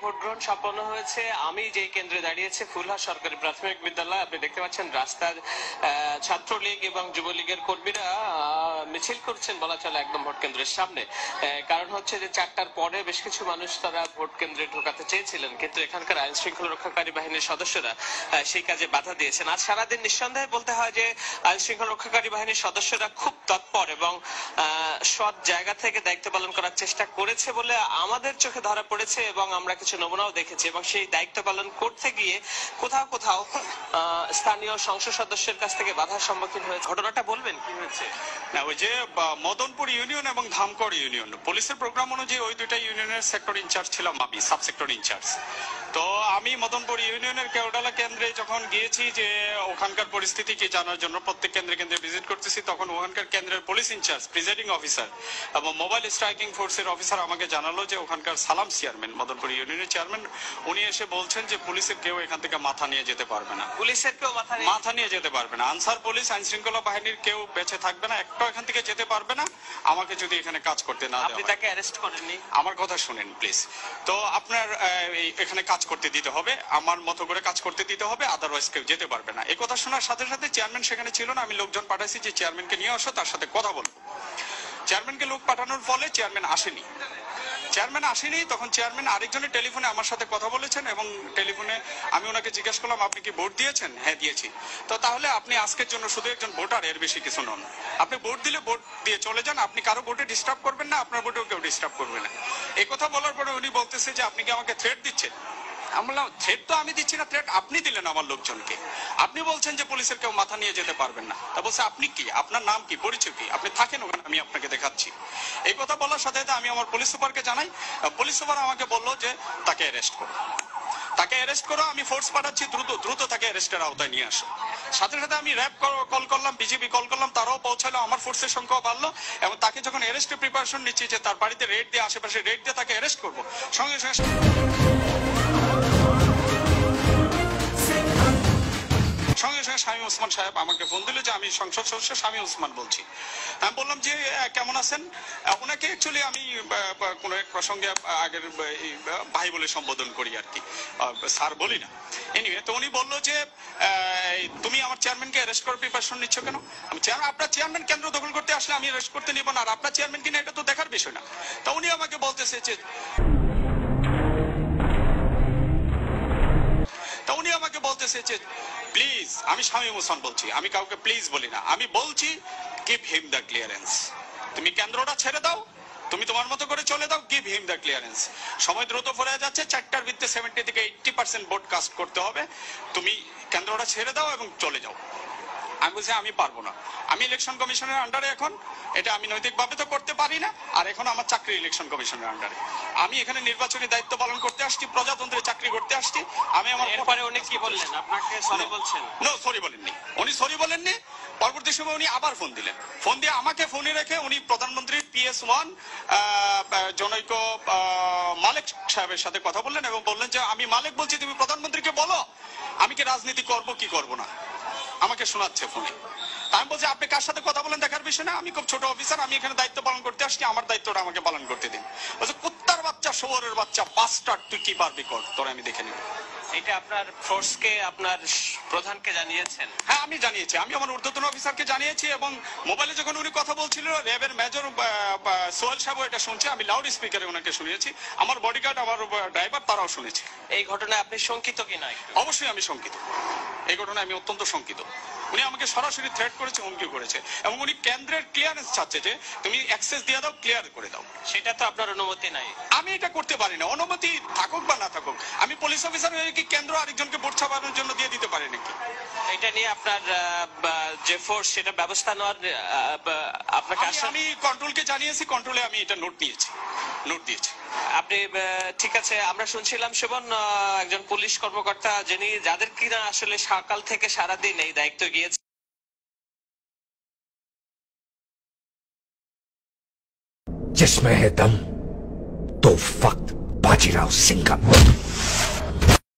Vote গ্রহণ সম্পন্ন হয়েছে। আমি যে কেন্দ্রে দাঁড়িয়েছি ফুলহার সরকারি প্রাথমিক বিদ্যালয়, আপনি দেখতে পাচ্ছেন রাস্তার ছাত্রলীগ এবং যুবলীগের কর্মীরা মিছিল করছেন বলা চলে একদম ভোট কেন্দ্রের সামনে। কারণ হচ্ছে যে 4টার পরে বেশ কিছু মানুষ তারা ভোট কেন্দ্রে ঢোকাতে চেয়েছিলেন, কিন্তু এখানকার আইন শৃঙ্খলা রক্ষাকারী বাহিনীর সদস্যরা সেই কাজে বাধা দিয়েছেন। আজ সারাদিন নিঃসন্দেহে বলতে হয় যে আইন শৃঙ্খলা রক্ষাকারী বাহিনীর সদস্যরা খুব তৎপর এবং সৎ জায়গা থেকে দায়িত্ব পালন করার চেষ্টা করেছে বলে আমাদের চোখে ধরা পড়েছে এবং আমরা কিছু নমুনাও দেখেছি। এবং সেই দায়িত্ব পালন করতে গিয়ে কোথাও কোথাও স্থানীয় সংসদ সদস্যের কাছ থেকে বাধার সম্মুখীন হয়েছে। ঘটনাটা বলবেন কি হয়েছে? না, ওই যে মদনপুর ইউনিয়ন এবং ধামকড় ইউনিয়ন, পুলিশের প্রোগ্রাম অনুযায়ী ওই দুইটা ইউনিয়নের সেক্টর ইনচার্জ ছিলাম আমি, সাব সেক্টর ইনচার্জ। তো আমি মদনপুর ইউনিয়নের কেওডালা কেন্দ্রে যখন গিয়েছি যে ওখানকার পরিস্থিতি কি জানার জন্য, প্রত্যেক কেন্দ্রে কেন্দ্রে ভিজিট করতেছি, তখন ওখানকার কেন্দ্রের পুলিশ ইনচার্জ, প্রিজাইডিং অফিসার এবং মোবাইল স্ট্রাইকিং ফোর্সের অফিসার আমাকে জানালো যে ওখানকার সালাম চেয়ারম্যান, মদনপুর ইউনিয়নের চেয়ারম্যান, উনি এসে বলছেন যে পুলিশের কেউ এখান থেকে মাথা নিয়ে যেতে পারবে না, পুলিশের কেউ মাথা নিয়ে যেতে পারবে না, আনসার পুলিশ আইন শৃঙ্খলা বাহিনীর কেউ বেঁচে থাকবে না, একটা এখান থেকে যেতে পারবে না আমাকে যদি এখানে কাজ করতে না দেওয়া হয়। আপনি তাকে অ্যারেস্ট করেননি? আমার কথা শুনেন প্লিজ। তো আপনার এখানে কাজ করতে দিতে হবে, আমার মতো করে কাজ করতে দিতে হবে, আদারওয়াইজ কেউ যেতে পারবে না। এই কথা শোনার সাথে সাথে চেয়ারম্যান সেখানে ছিল না, আমি লোকজন পাঠাইছি যে চেয়ারম্যানকে নিয়ে আসো, তার সাথে কথা বলবো। চেয়ারম্যানকে লোক পাঠানোর ফলে চেয়ারম্যান আসেনি। তখন চেয়ারম্যান আরেকজনের টেলিফোনে আমার সাথে কথা বলেছেন এবং টেলিফোনে আমি ওনাকে জিজ্ঞেস করলাম আপনি কি ভোট দিয়েছেন? হ্যাঁ দিয়েছি। তো তাহলে আপনি আজকের জন্য শুধু একজন ভোটার, এর বেশি কিছু নন। আপনি ভোট দিলে ভোট দিয়ে চলে যান, আপনি কারো ভোটে ডিস্টার্ব করবেন না, আপনার ভোটেও কেউ ডিস্টার্ব করবে না। এই কথা বলার পরে উনি বলতেছে যে আপনি কি আমাকে থ্রেট দিচ্ছেন? আমি বললাম থ্রেট তো আমি দিচ্ছি না, থ্রেট আপনি দিলেন আমার লোকজনকে। আপনি বলছেন যে পুলিশের কেউ মাথা নিয়ে যেতে পারবেন না। তা বলছে আপনি কি, আপনার নাম কি, পরিচয় কি, আপনি থাকেন ওখানে, আমি আপনাকে দেখাচ্ছি। এই কথা বলার সাথে সাথে আমি আমার পুলিশ সুপারকে জানাই। পুলিশ সুপার আমাকে বললো যে তাকে অ্যারেস্ট করো, আমি ফোর্স পাঠাচ্ছি, দ্রুত তাকে অ্যারেস্টের আওতায় নিয়ে আসো। সাথে সাথে আমি র্যাব কল করলাম, বিজেপি কল করলাম, তারাও পৌঁছালো, আমার ফোর্সের সংখ্যাও বাড়লো এবং তাকে যখন অ্যারেস্টের প্রিপারেশন নিচ্ছি যে তার বাড়িতে রেড দিয়ে, আশেপাশে রেড দিয়ে তাকে অ্যারেস্ট করবো, সঙ্গে সঙ্গে শামীম ওসমান সাহেব আমাকে ফোন দিল যে আমি সংসদ সদস্য শামীম ওসমান বলছি। আমি বললাম যে কেমন আছেন। ওনাকে অ্যাকচুয়ালি আমি কোনো এক প্রসঙ্গে আগের ভাই বলে সম্বোধন করি আর কি, স্যার বলি না। এনিওয়ে, তো উনি বললো যে তুমি আমার চেয়ারম্যানকে অ্যারেস্ট করার প্রিপারেশন নিচ্ছ কেন? আমি আপনার চেয়ারম্যান কেন্দ্র দখল করতে আসলে আমি অ্যারেস্ট করতে নিব না, আর আপনার চেয়ারম্যান কিনা এটা তো দেখার বিষয় না। তা উনি আমাকে বলতেছে যে প্লিজ, আমি শামীম ওসমান বলছি, আমি কাউকে প্লিজ বলি না, আমি বলছি গিভ হিম দ্য ক্লিয়ারেন্স। তুমি কেন্দ্রটা ছেড়ে দাও, তুমি তোমার মতো করে চলে দাও, গিভ হিম দ্য ক্লিয়ারেন্স। সময় দ্রুত ফুরিয়ে যাচ্ছে, 4টার ভিতরে 70 থেকে 80% ভোট কাস্ট করতে হবে, তুমি কেন্দ্রটা ছেড়ে দাও এবং চলে যাও। আমি বলছি আমি পারবো না, আমি ইলেকশন কমিশনের আন্ডারে, এখন এটা আমি নৈতিকভাবে তো করতে পারি না, আর এখন আমার চাকরি ইলেকশন কমিশনের আন্ডারে, আমি এখানে নির্বাচনী দায়িত্ব পালন করতে আসছি, প্রজাতন্ত্রের চাকরি করতে আসছি। আমি আমার এরপরে উনি কি বললেন? আপনাকে সরি বলছেন? নো, সরি বলেননি, উনি সরি বলেননি। পরবর্তী সময় উনি আবার ফোন দিলেন, ফোন দিয়ে আমাকে ফোনে রেখে উনি প্রধানমন্ত্রীর PS1 জনৈক মালিক সাহেবের সাথে কথা বললেন এবং বললেন যে আমি মালিক বলছি, তুমি প্রধানমন্ত্রীকে বলো আমি কি রাজনীতি করব কি করব না, আমাকে শোনাচ্ছে ফোনে। আমি বলছি আপনি কার সাথে কথা বলেন দেখার বিষয় না, আমি খুব ছোট অফিসার, আমি এখানে দায়িত্ব পালন করতে আসছি, আমার দায়িত্বটা আমাকে পালন করতে দিন। বলছে কুত্তার বাচ্চা, শোয়ারের বাচ্চা, বাস্টার্ড, তুই কি পারবি কর, তোরা আমি দেখে নিব। এটা আপনার ফোর্সকে, আপনার প্রধানকে জানিয়েছেন? হ্যাঁ, আমি জানিয়েছি, আমি আমার ঊর্ধ্বতন অফিসারকে জানিয়েছি এবং মোবাইলে যখন উনি কথা বলছিল র্যাবের মেজর সোহেল সাহেব এটা শুনছে, আমি লাউড স্পিকারে ওনাকে শুনিয়েছি, আমার বডিগার্ড, আমার ড্রাইভার তারাও শুনেছে। এই ঘটনায় আপনি শঙ্কিত কি নয়? অবশ্যই আমি শঙ্কিত, এই ঘটনায় আমি অত্যন্ত শঙ্কিত। উনি আমাকে সরাসরি থ্রেট করেছে, হুমকি করেছে এবং উনি কেন্দ্রের ক্লিয়ারেন্স চাচ্ছে যে তুমি অ্যাক্সেস দিয়ে দাও, ক্লিয়ার করে দাও। সেটা তো আপনার অনুমতি নাই। আমি এটা করতে পারি না, অনুমতি থাকুক বা না থাকুক। আমি পুলিশ অফিসার হয়ে কি কেন্দ্র আরেকজনকে ভোট ছাপানোর জন্য দিয়ে দিতে পারি নাকি? এটা নিয়ে আপনার যে ফোর্স, সেটা ব্যবস্থা নেওয়ার আপনাকে আমি কন্ট্রোলকে জানিয়েছি, কন্ট্রোলে আমি এটা নোট দিয়েছি। আপনি ঠিক আছে, আমরা শুনছিলাম শোভন একজন পুলিশ কর্মকর্তা যিনি, যাদের কিনা আসলে সকাল থেকে সারাদিন এই দায়িত্ব গিয়েছে। जिसमें है दम तो वक्त बाजीराव सिंह का।